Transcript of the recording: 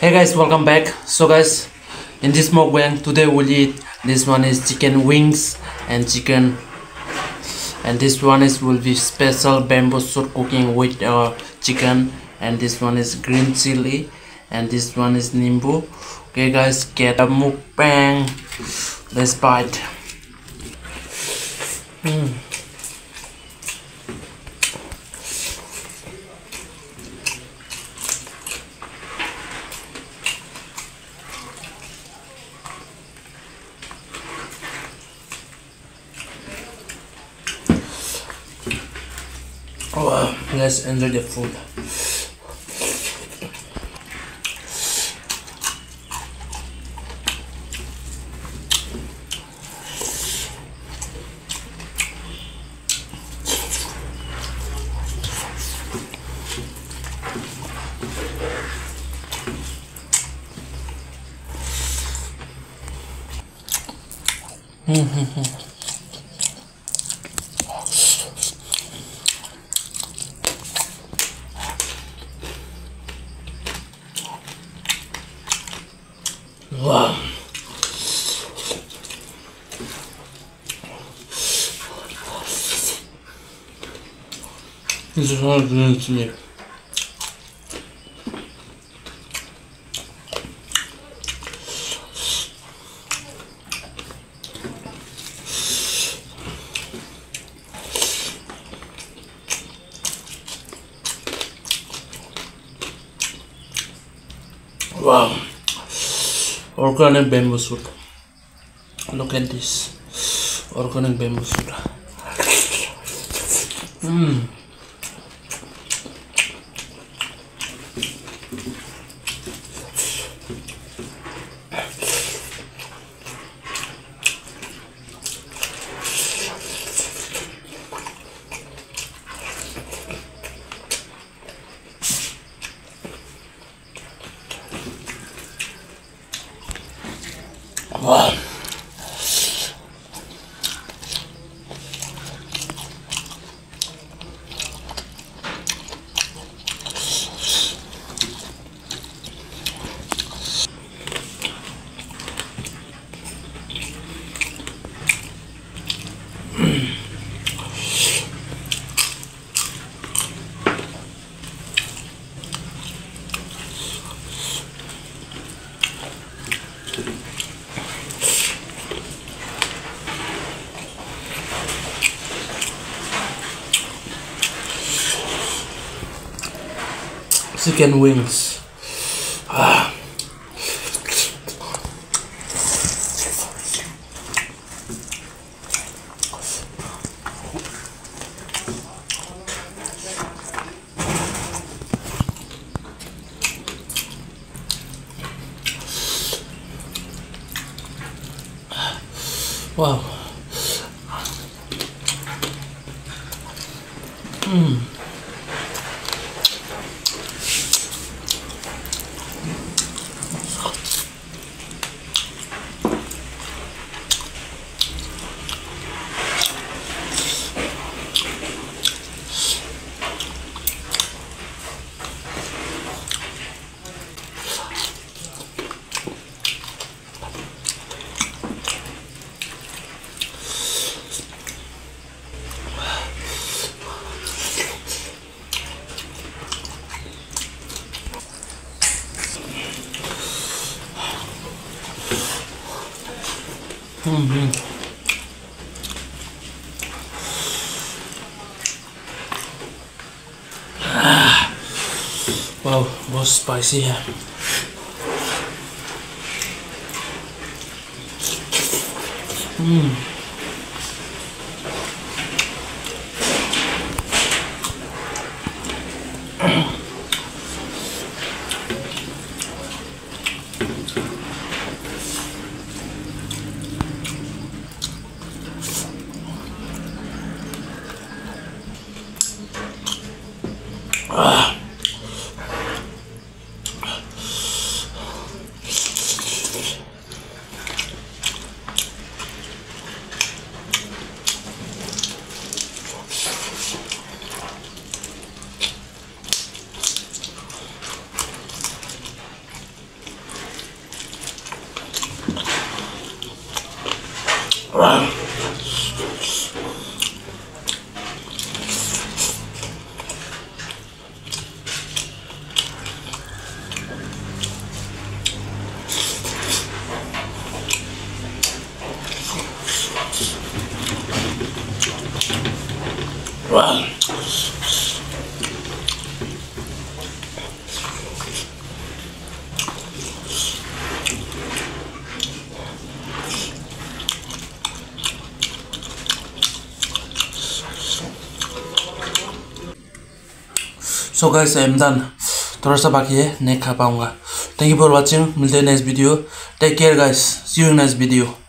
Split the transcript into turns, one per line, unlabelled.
Hey guys, welcome back. So guys, in this mukbang today we'll eat. This one is chicken wings and chicken, and this one is will be special bamboo shoot cooking with chicken, and this one is green chili, and this one is nimbu. Okay guys, get a mukbang. Let's bite. Oh, let's enjoy the food. Wow. This is all green chili. Wow. Organic bamboo shoot. Look at this. Organic bamboo shoot. Wow. Chicken wings. Wow. Wow, बहुत spicy है. So guys, I am done. थोड़ा सा बाकी है, नहीं खा पाऊंगा. Thank you for watching. मिलते हैं next video. Take care guys. See you in next video.